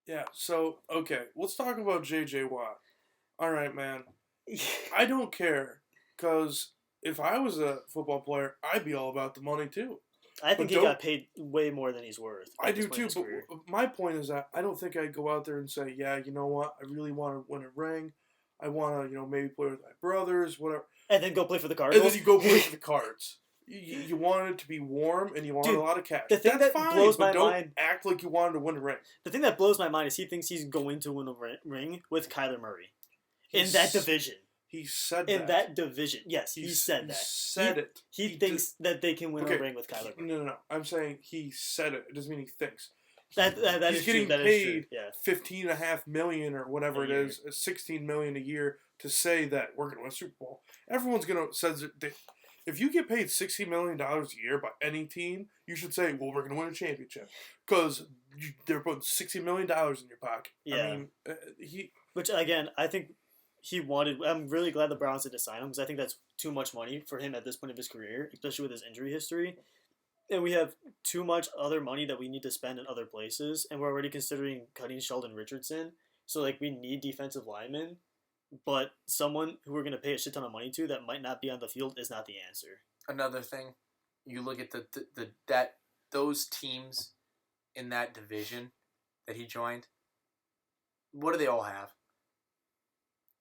Yeah. So okay, let's talk about J.J. Watt. All right, man. I don't care, because if I was a football player, I'd be all about the money too. I think But he don't got paid way more than he's worth. I At this do point in too, his but career. my point is that I don't think I'd go out there and say, yeah, you know what, I really want to win a ring. I want to, maybe play with my brothers, whatever. And then go play for the And Cardinals. then you go play for the Cards. You want it to be warm and you want Dude, a lot of cash. the thing That's that fine, blows but my don't mind- act like you wanted to win a ring. The thing that blows my mind is he thinks he's going to win a ring with Kyler Murray in He's- that division. He said In that division, yes, he said that. He said it. He thinks that they can win a ring with Kyler Murray. No. I'm saying he said it. It doesn't mean he thinks. That He's is getting true. That paid is true. Yeah. $15.5 million or whatever it is, $16 million a year to say that we're going to win a Super Bowl. Everyone's going to says that if you get paid $16 million a year by any team, you should say, well, we're going to win a championship, because they're putting $60 million in your pocket. Yeah. I mean, Which again, I think he wanted. I'm really glad the Browns didn't sign him, because I think that's too much money for him at this point of his career, especially with his injury history. And we have too much other money that we need to spend in other places, and we're already considering cutting Sheldon Richardson. So we need defensive linemen, but someone who we're going to pay a shit ton of money to that might not be on the field is not the answer. Another thing, you look at those teams in that division that he joined. What do they all have?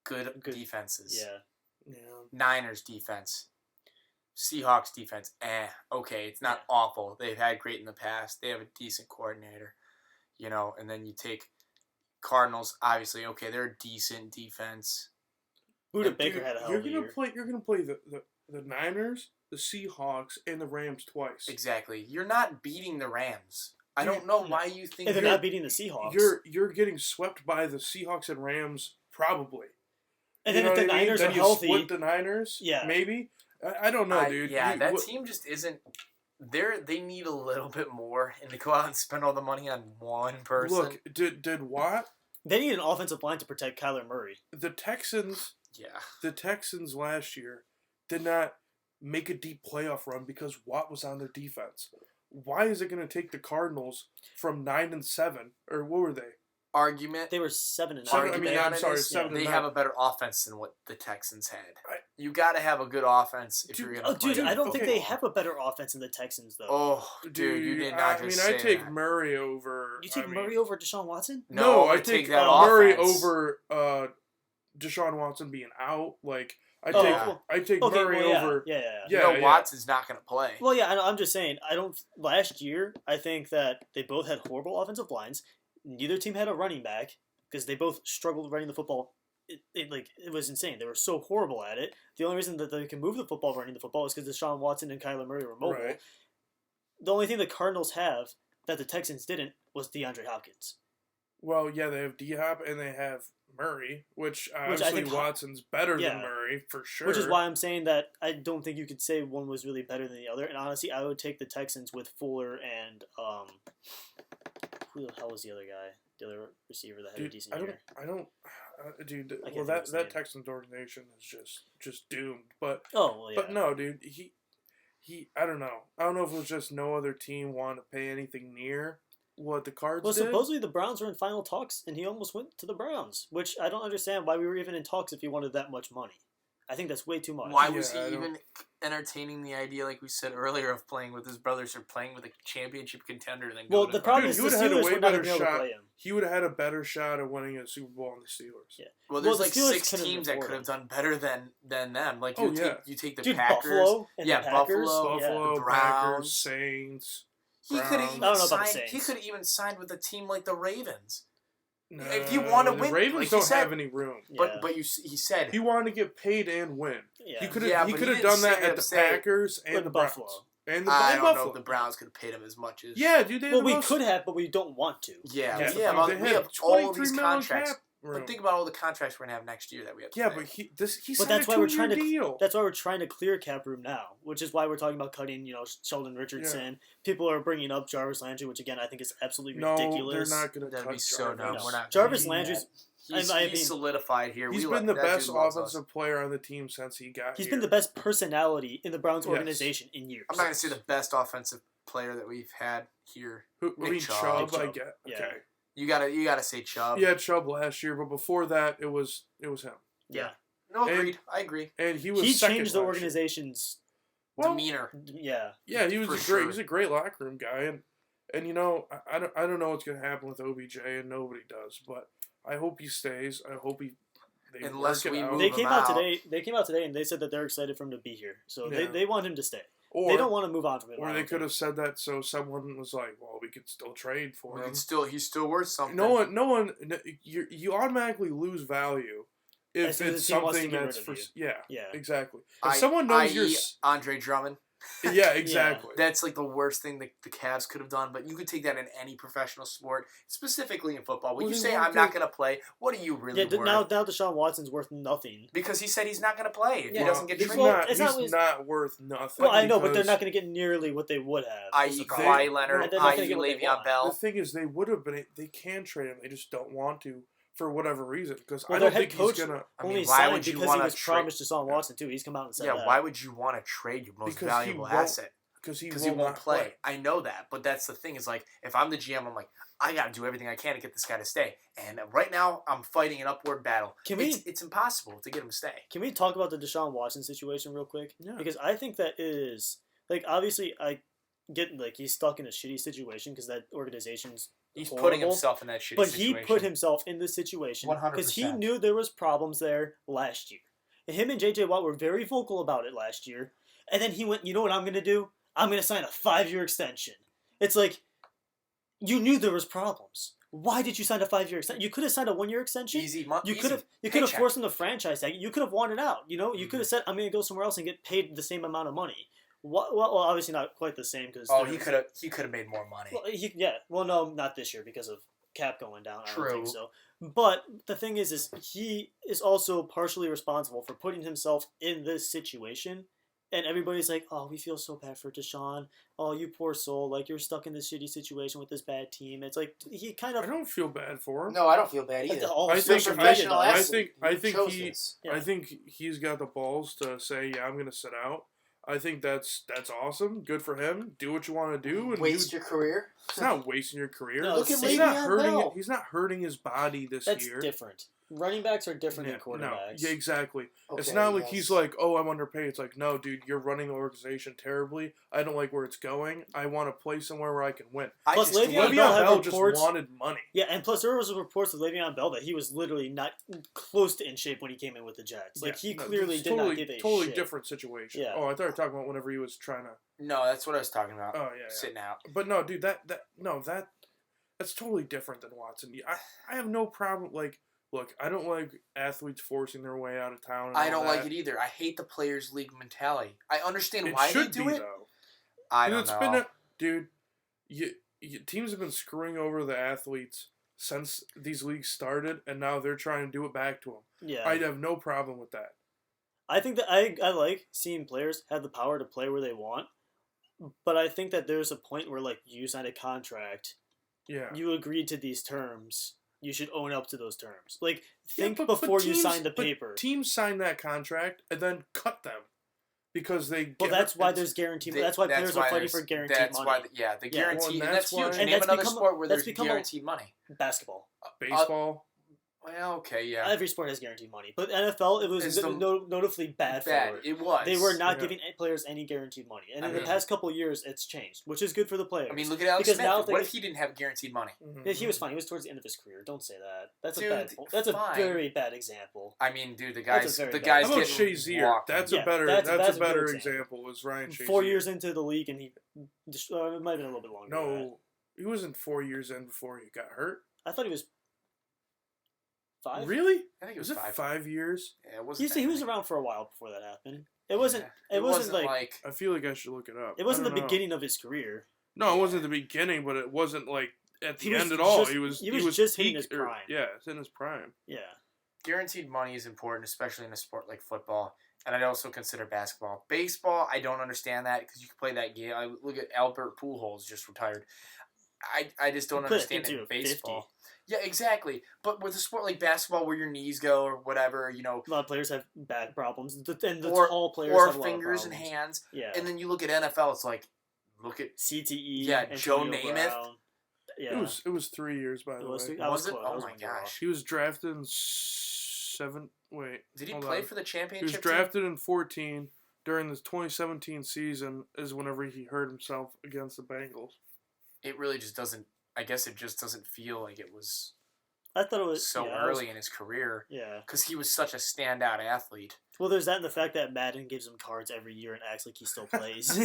Good defenses. Yeah. Niners defense. Seahawks defense, okay, it's not awful. They've had great in the past. They have a decent coordinator, and then you take Cardinals, obviously, okay, they're a decent defense. Buda Baker had a hell of a year. You're going to play the Niners, the Seahawks, and the Rams twice. Exactly. You're not beating the Rams. I don't know why you think... And they're not beating the Seahawks. You're getting swept by the Seahawks and Rams, probably. And then if the Niners are healthy... Then you split the Niners, maybe? I don't know, dude. Yeah, that team just isn't... They need a little bit more, and to go out and spend all the money on one person. Look, did Watt... They need an offensive line to protect Kyler Murray. The Texans... Yeah. The Texans last year did not make a deep playoff run because Watt was on their defense. Why is it going to take the Cardinals from 9-7, or what were they? Argument. They were 7-9. 7-9. They have a better offense than what the Texans had. You got to have a good offense if you're going to play. Dude, I don't think they have a better offense than the Texans, though. Oh, dude, you did not just say I take that. Murray over... You take Murray over Deshaun Watson? No, I take that Murray offense. over Deshaun Watson being out. I take Murray over... Yeah. Watson's not going to play. Well, yeah, I'm just saying. Last year, I think that they both had horrible offensive lines. Neither team had a running back because they both struggled running the football. It was insane. They were so horrible at it. The only reason that they can move the football running the football is because Deshaun Watson and Kyler Murray were mobile. Right. The only thing the Cardinals have that the Texans didn't was DeAndre Hopkins. Well, yeah, they have D-Hop and they have Murray, which obviously I think Watson's better than Murray, for sure. Which is why I'm saying that I don't think you could say one was really better than the other. And honestly, I would take the Texans with Fuller and who the hell was the other guy? The other receiver that had a decent year. Dude. Well, that Texans organization is just doomed. But yeah. But no, dude. He. I don't know. I don't know if it was just no other team wanted to pay anything near what the Cards did. Well, supposedly the Browns were in final talks, and he almost went to the Browns, which I don't understand why we were even in talks if he wanted that much money. I think that's way too much. Why was he even entertaining the idea, like we said earlier, of playing with his brothers or playing with a championship contender? The problem is the Steelers would not have been able to play him. He would have had a better shot of winning a Super Bowl on the Steelers. Yeah. Well, there's like 6 teams that could have done better than them. Like you take the Packers, Buffalo, and the Packers, Buffalo, the Browns, Packers, Saints. He could have even signed with a team like the Ravens. No, if you want to win, the Ravens don't have any room. But he said he wanted to get paid and win. Yeah. He could have done that at the Packers and the Buffalo. I don't know if the Browns could have paid him as much as. Yeah, dude. We could have, but we don't want to. Yeah. We have all these contracts. But think about all the contracts we're gonna have next year that we have to pay. But that's why we're trying to. That's why we're trying to clear cap room now, which is why we're talking about cutting. Sheldon Richardson. Yeah. People are bringing up Jarvis Landry, which again I think is absolutely ridiculous. No, they're not going to cut be so dumb. No. We're not. Jarvis Landry's. He's solidified here. He's been the best offensive player on the team since he got here. He's been the best personality in the Browns organization in years. I'm not going to say the best offensive player that we've had here. Chubb, I get. Okay. You gotta say Chubb. Yeah, Chubb last year, but before that, it was him. Yeah. No, agreed. I agree. And he was He second changed the last year. organization's Demeanor. Yeah. Yeah, he was For He's a great locker room guy, and you know, I don't know what's gonna happen with OBJ, and nobody does, but I hope he stays. I hope they Unless work it we out. move They him came out out. today. They came out today and they said that they're excited for him to be here. So Yeah. they want him to stay. Or They don't want to move on from him. or they could have said that so someone was like, well, we could still trade for him. He's still worth something. No one. You automatically lose value if As soon as it's the team wants to something get that's rid for of yeah, Yeah. exactly. If someone knows you're Andre Drummond. yeah, exactly. That's like the worst thing the Cavs could have done, but you could take that in any professional sport, specifically in football. When Well, you they say won't I'm not going to play, what are you really worth? now Deshaun Watson's worth nothing. Because he said he's not going to play if Yeah. he doesn't get he's traded. He's not worth nothing. Well, I know, but they're because not going to get nearly what they would have. I.e. That's the Kawhi problem. Leonard, They're not gonna i.e. get what they Le'Veon want. The Bell. thing is, they would have been. They can trade him. They just don't want to for whatever reason. Because Well, I their don't head think coach he's gonna. only why signed would you because he wanna was trade- promised Deshaun Watson too. He's come out and said that. Why would you want to trade your most Because he valuable won't asset? Because he Because won't he won't not play. I know that, but that's the thing. Is like if I'm the GM, I'm like I got to do everything I can to get this guy to stay. And right now, I'm fighting an upward battle. It's impossible to get him to stay. Can we talk about the Deshaun Watson situation real quick? Yeah. Because I think that is like obviously I get like he's stuck in a shitty situation because that organization's He's horrible, putting himself in that shitty but situation. he put himself in this situation 100%. because he knew there was problems there last year. And him and JJ Watt were very vocal about it last year. And then he went, you know what I'm going to do? I'm going to sign a 5-year extension. It's like, you knew there was problems. Why did you sign a 5-year extension? You could have signed a 1-year extension. You could have forced him to franchise tag. You could have wanted out. You know, you could have said, I'm going to go somewhere else and get paid the same amount of money. Well, obviously not quite the same because he could have made more money. Well, no, not this year because of cap going down. True. I don't think so. But the thing is he is also partially responsible for putting himself in this situation. And everybody's like, oh, we feel so bad for Deshaun. Oh, you poor soul. Like, you're stuck in this shitty situation with this bad team. It's like, he kind of... I don't feel bad for him. No, I don't feel bad either. I Yeah. think he's got the balls to say, yeah, I'm going to sit out. I think that's awesome. Good for him. Do what you want to do. And Waste your career? It's not wasting your career. No, Look at he's Le'Veon not hurting Bell. He's not hurting his body this That's year. different. Running backs are different than No, quarterbacks. yeah, exactly. It's Okay, not like yes. he's like, oh, I'm underpaid. It's like, no, dude, you're running the organization terribly. I don't like where it's going. I want to play somewhere where I can win. Plus, just Le'Veon Le'Veon Bell had Bell just reports- wanted money. Yeah, and plus there was reports of Le'Veon Bell that he was literally not close to in shape when he came in with the Jets. Like, he clearly it's did not give a totally shit. different situation. Yeah. Oh, I thought you were talking about whenever he was trying to. No, that's what I was talking about. Oh yeah, Sitting out. But no, dude, that's totally different than Watson. I have no problem. Like, look, I don't like athletes forcing their way out of town. And I all don't that. like it either. I hate the players' league mentality. I understand It why they should do be it. though. I Dude, don't know. Dude, teams have been screwing over the athletes since these leagues started, and now they're trying to do it back to them. Yeah. I'd have no problem with that. I think that I like seeing players have the power to play where they want, but I think that there's a point where, like, you signed a contract, Yeah. you agreed to these terms, you should own up to those terms. Like, Yeah, think but before you teams- sign the but paper. Teams sign that contract and then cut them because they. Well, get- that's why it's- there's guaranteed. That's why players are fighting for guaranteed money. the Yeah, guaranteed. well, and that's that's why- huge. And Name that's another become- sport where that's there's become a- guaranteed money. Basketball. baseball. Well, okay, yeah. Every sport has guaranteed money, but NFL it was It's the- notably bad for it. It was. They were not Yeah. giving players any guaranteed money, and I in the mean- past couple of years, it's changed, which is good for the players. I mean, look at Alex Because Smith. now What if he didn't have guaranteed money? Mhm. Yeah, he was fine. He was towards the end of his career. Don't say that. That's Dude, a fine. very bad example. I mean, dude, the That's a guy's very the bad- guy's How about getting Shazier? walked. That's Yeah, a better. that's That's a a better good example. Was Ryan Shazier? 4 years into the league, and it might have been a little bit longer. than that. No, he wasn't 4 years in before he got hurt. I thought he was 5. Really? I think it Was was it 5. 5 years? Yeah, it wasn't. He that was many. around for a while before that happened. It wasn't. Yeah. It wasn't like. I feel like I should look it up. It wasn't I the don't know. beginning of his career. No, it wasn't the beginning, but it wasn't like at He the was end at all. just- He was just hitting peak- his prime. Yeah, it's in his prime. Yeah. Guaranteed money is important, especially in a sport like football. And I'd also consider basketball. Baseball, I don't understand that because you can play that game. I look at Albert Pujols just retired. I just don't Put it understand it into in 50. baseball. Yeah, exactly. But with a sport like basketball, where your knees go or whatever, A lot of players have back problems, and the or tall players or have a lot of fingers and problems. hands. Yeah. And then you look at NFL, it's like, look at CTE. Yeah, Antonio Joe Namath. Brown. Yeah. It was 3 years, by the way. I Was it? close. I Oh was my one year off. gosh. He was drafted in 7. Wait. Did he hold play on. for the He championship was drafted in 14. During the 2017 season is whenever he hurt himself against the Bengals. team? It really just doesn't. I guess it just doesn't feel like it was I thought it was so early in his career. Yeah. Because he was such a standout athlete. Well, there's that and the fact that Madden gives him cards every year and acts like he still plays.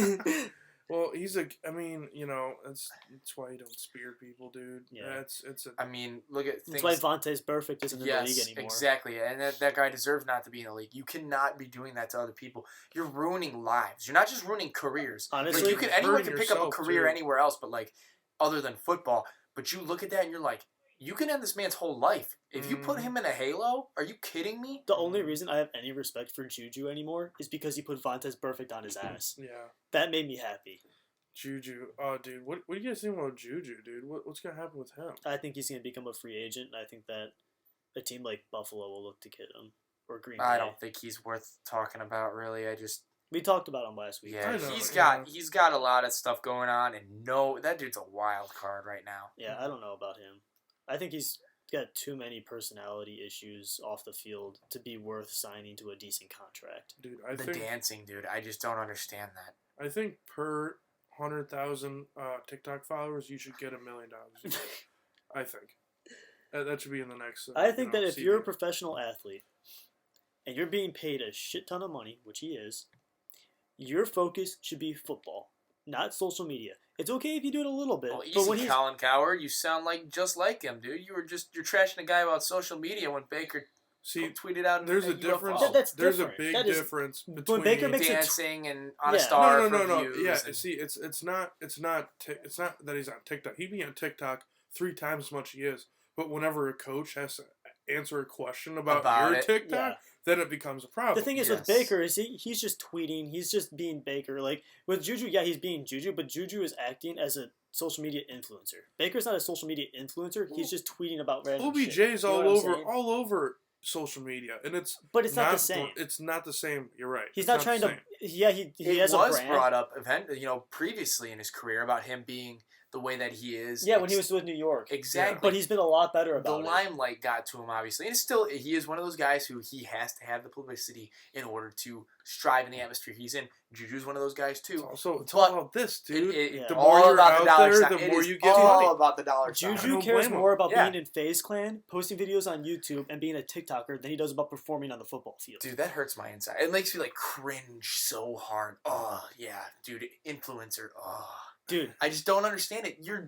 Well, I mean, that's why you don't spear people, dude. Yeah. I mean, look at things. That's why Vontaze Burfict isn't in the league anymore. Exactly. And that guy deserves not to be in the league. You cannot be doing that to other people. You're ruining lives. You're not just ruining careers. Honestly, like, anyone hurting can pick up a yourself, career too. anywhere else, but like other than football. But you look at that and you're like, you can end this man's whole life. If you put him in a halo, are you kidding me? The only reason I have any respect for Juju anymore is because he put Vontaze Burfict on his ass. Yeah. That made me happy. Juju. Oh, dude. What do you guys think about Juju, dude? What's going to happen with him? I think he's going to become a free agent, and I think that a team like Buffalo will look to get him. Or Green Bay. I don't think he's worth talking about, really. We talked about him last week. Yeah, I know, he's got a lot of stuff going on, and that dude's a wild card right now. Yeah, I don't know about him. I think he's got too many personality issues off the field to be worth signing to a decent contract. Dude, Dancing, dude. I just don't understand that. I think per 100,000 TikTok followers, you should get $1 million a year. I think. That should be in the next. I think that if you're a CV. professional athlete and you're being paid a shit ton of money, which he is, your focus should be football, not social media. It's okay if you do it a little bit, Well, but when easy, Colin Coward. You sound just like him, dude. You're trashing a guy about social media when Baker tweeted out. There's a UFO. difference. That's There's a different. big That is- difference when between Baker makes dancing and on a Yeah. star no. for views. Yeah, and- see, it's not that he's on TikTok. He'd be on TikTok 3 times as much as he is. But whenever a coach has to answer a question about your it. TikTok, Yeah. then it becomes a problem. The thing is with Yes. Baker is he's just tweeting. He's just being Baker. Like with Juju, yeah, he's being Juju, but Juju is acting as a social media influencer. Baker's not a social media influencer. He's just tweeting about random OBJ's shit. You know what I'm saying? all over social media, and it's not the same. It's not the same. You're right. He's It's not trying the to. same. Yeah, he it has a was brand. brought up previously in his career about him being the way that he is. Yeah, when he was with New York. Exactly. But he's been a lot better The about it. limelight got to him, obviously. And he is one of those guys who he has to have the publicity in order to strive in the atmosphere he's in. Juju's one of those guys, too. It's all But about this, dude. Yeah. The all more you're about the out dollar there, sign. the It more is you get all money. about the dollar sign. Juju don't cares blame him. more about Yeah. being in FaZe Clan, posting videos on YouTube, and being a TikToker than he does about performing on the football field. Dude, that hurts my inside. It makes me cringe so hard. Oh, yeah. Dude, influencer. Oh. Dude, I just don't understand it. You're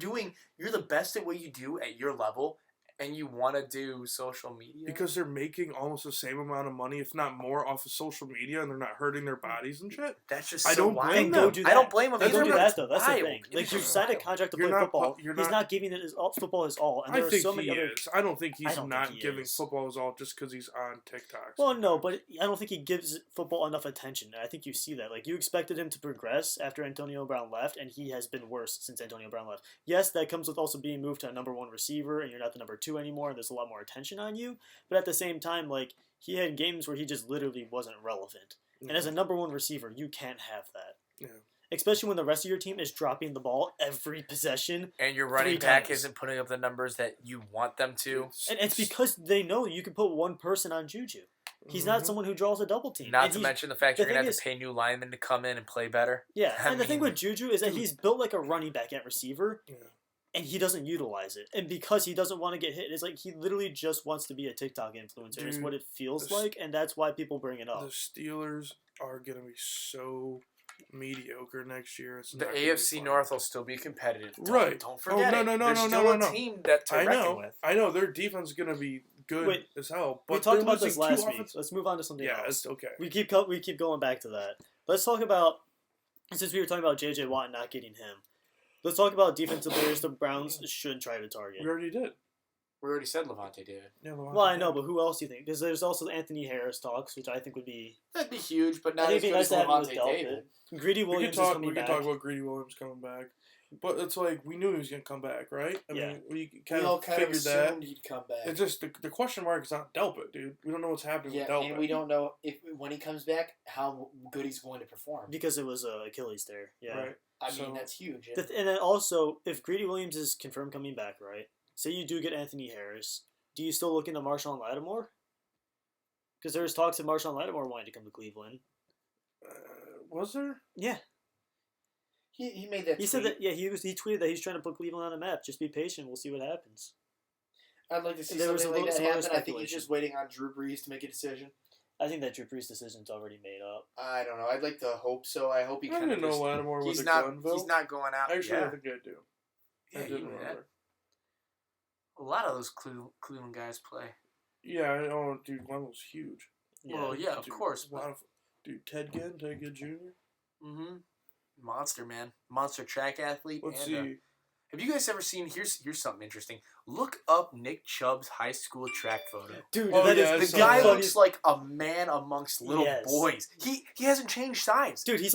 the best at what you do at your level, and you want to do social media? Because they're making almost the same amount of money, if not more, off of social media, and they're not hurting their bodies and shit. That's just I so don't wild. blame Then them. go do I that. don't blame him That's either. Don't do what but that it's though. That's the wild. thing. It Like is you've just signed a wild. contract to You're play not football. pu- you're He's not- not giving it football his all, and there I are think so he many other. is. I don't think I he's don't think not he giving is. football his all just because he's on TikTok. Well, no, but I don't think he gives football enough attention. And I think you see that. Like you expected him to progress after Antonio Brown left, and he has been worse since Antonio Brown left. Yes, that comes with also being moved to a number 1 receiver, and you're not the number 2 anymore. And there's a lot more attention on you. But at the same time, like he had games where he just literally wasn't relevant. And as a number 1 receiver, you can't have that. Yeah. Especially when the rest of your team is dropping the ball every possession. And your running 3 back times. isn't putting up the numbers that you want them to. And it's because they know you can put one person on Juju. He's not Mhm. someone who draws a double team. Not And to he's- mention the fact the you're going to thing have to pay new linemen to come in and play better. Yeah, I and the thing mean, with Juju is that dude. he's built like a running back at receiver, Yeah. and he doesn't utilize it. And because he doesn't want to get hit, it's like he literally just wants to be a TikTok influencer. Is Dude, what it feels the- like, and that's why people bring it The up. Steelers are going to be so mediocre next year. It's The not gonna be AFC fun. North will still be competitive. Right. Don't forget no, it. no, no, There's no, still no, a no. team to I reckon know. with. I know. Their defense is going to be good Wait, as hell. But We talked they're about this losing 2 last week. offensive- Let's move on to something Yeah, else. it's okay. We keep going back to that. Let's talk about, since we were talking about J.J. Watt and not getting him. Let's talk about defensive players the Browns should try to target. We already did. We already said Levante David. Yeah, Well, I know, but who else do you think? Because there's also Anthony Harris talks, which I think would be. That'd be huge, but I not think as it'd be good nice as to have him with Levante David. Delpit. Greedy We Williams could talk. is coming We back. could talk about Greedy Williams coming back, but it's like we knew he was gonna come back, right? I Yeah. mean, we We kind all of kind of figured that. assumed he'd come back. It's just the question mark is not Delpit, dude. We don't know what's happening Yeah, with Delpit. and we don't know if when he comes back how good he's going to perform. Because it was Achilles there. Yeah. Right. I mean, So- that's huge. And then also, if Greedy Williams is confirmed coming back, right? Say you do get Anthony Harris, do you still look into Marshawn Lattimore? Because there was talks of Marshawn Lattimore wanting to come to Cleveland. Was there? Yeah, He made that. he said that. Yeah, he tweeted that he's trying to put Cleveland on the map. Just be patient. We'll see what happens. I'd like to see There was something like that some other happen. I think he's speculation. just waiting on Drew Brees to make a decision. I think that Drew Brees' decision's already made up. I don't know. I'd like to hope so. I hope he I kind of didn't know just. Lattimore was He's a not. Glenville. He's not going out. Actually, yeah. I think I do. Yeah, I you didn't know that. remember. A lot of those Cleveland guys play. Yeah, I know. Dude, Glenville's huge. Well, yeah, of Dude, course. A lot of, dude, Ted Ginn Jr. Mm-hmm. Monster, man. Monster track athlete. Let's and, see. have you guys ever seen? Here's something interesting. Look up Nick Chubb's high school track photo. Dude, Oh, that yeah, I is The saw guy that. looks like a man amongst little Yes. boys. He hasn't changed size. Dude, he was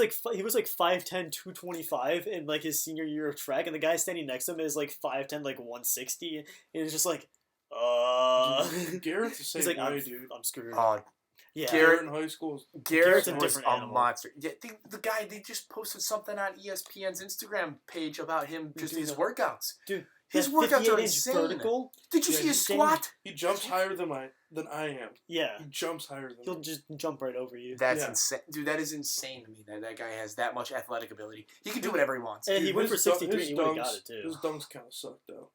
like 5'10", 225 in like his senior year of track, and the guy standing next to him is like 5'10", like 160, and it's just like, Dude, Garrett's the same he's like, way, I'm, dude. I'm screwed. Oh, yeah, Garrett- Garrett in high school is Garrett a was different a animal. monster. Yeah, the guy, they just posted something on ESPN's Instagram page about him, just Dude, his workouts. dude, His that workouts are 58-inch insane. vertical. Did you Yeah, see his he's squat? he jumps higher than I am. Yeah, He jumps higher than he'll me. just jump right over you. That's Yeah. insane. Dude, that is insane to me that guy has that much athletic ability. He can do whatever he wants. And he Dude, went for his dunk- 63, and his he would have dunks- got it too. His dunks kind of suck though.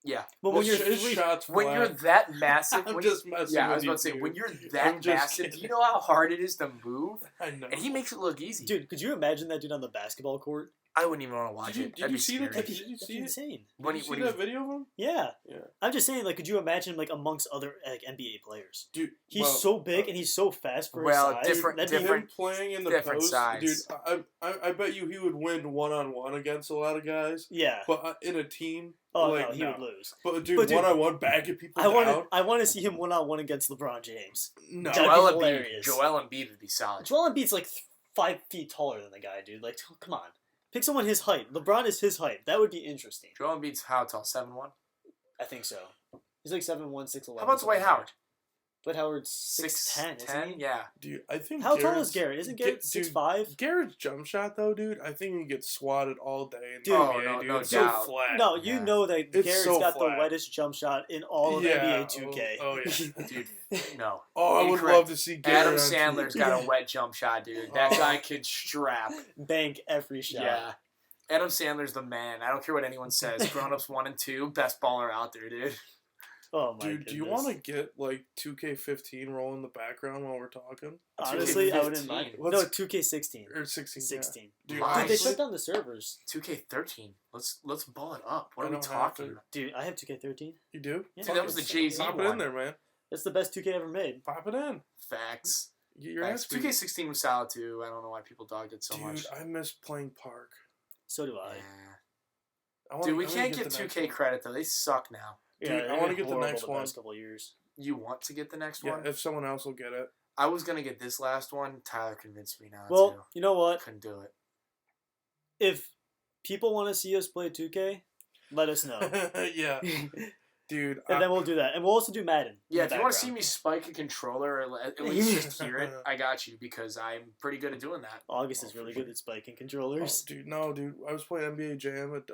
Yeah. But when you're his three, shots When flat. you're that massive, I'm when just messing yeah, I with was you, about to say, dude. when you're I'm that just massive, do kidding. you know how hard it is to move? I know. And he makes it look easy. dude, could you imagine that dude on the basketball court? I wouldn't even want to watch Did you- it. did That'd you be see the scary. Did you That's see it? insane. When Did he, you when see he, that video of him? Yeah, Yeah. I'm just saying, like, could you imagine him like amongst other like NBA players? Dude, He's well, so big and he's so fast for well, his size. different- That'd be- different- him playing in the different post, size. dude. I bet you he would win 1-on-1 against a lot of guys, Yeah. but in a team, Oh like, no, he would lose. But dude, But, dude, 1-on-1 backing people I down. want to see him 1-on-1 against LeBron James. No, That'd be Joel Embiid, hilarious. Joel Embiid would be solid. Joel Embiid's like 5 feet taller than the guy, dude. Like, come on, pick someone his height. LeBron is his height. That would be interesting. Joel Embiid's how tall? 7'1"? I think so. He's like 7'1", 6'11". How about Dwight Howard? Dwight Howard's 6'10", isn't he? Yeah. dude, I think. How tall Garrett's- is Garrett? Isn't Ga- Garrett dude, 6'5"? Garrett's jump shot though, dude. I think he gets swatted all day in Dude. the Oh, NBA, no, dude. no It's doubt. so flat. No, you Yeah. know that It's Garrett's so got flat. the wettest jump shot in all of Yeah. NBA 2K. Oh, yeah. Dude, no. Oh, I would Incorrect. love to see Garrett. Adam on Sandler's TV. got a wet jump shot, dude. That Oh. guy could strap. Bank every shot. Yeah. Adam Sandler's the man. I don't care what anyone says. Grown Ups 1 and 2, best baller out there, dude. Oh my Dude, do you goodness. want to get like 2K15 roll in the background while we're talking? Honestly, I wouldn't 2K15. mind. Let's- No, 2K16. Or 16? 16. Yeah. Dude, Dude, Dude, they Nice. shut down the servers. 2K13. Let's ball it up. What I are we don't have talking to. about? Dude, I have 2K13. You do? Yeah. Dude, that was the Jay-Z Pop it one. in there, man. It's the best 2K ever made. Pop it in. Facts. Get your Facts. ass beat. 2K16 was solid too. I don't know why people dogged it so Dude, much. I miss playing Park. So do I. Yeah. I wanna- Dude, we I wanna can't give the next 2K one. credit though. They suck now. Dude, Yeah, I they've wanna been get the horrible next the one. past couple of years. You want to get the next Yeah, one? if someone else will get it. I was gonna get this last one. Tyler convinced me not Well, to. you know what? Couldn't do it. If people want to see us play 2K, let us know. Yeah, dude. And then we'll do that. And we'll also do Madden. in Yeah, the if you want to see background. me spike a controller or at least just hear it, I got you because I'm pretty good at doing that. August is really good at spiking controllers. Oh, dude, no, dude. I was playing NBA Jam at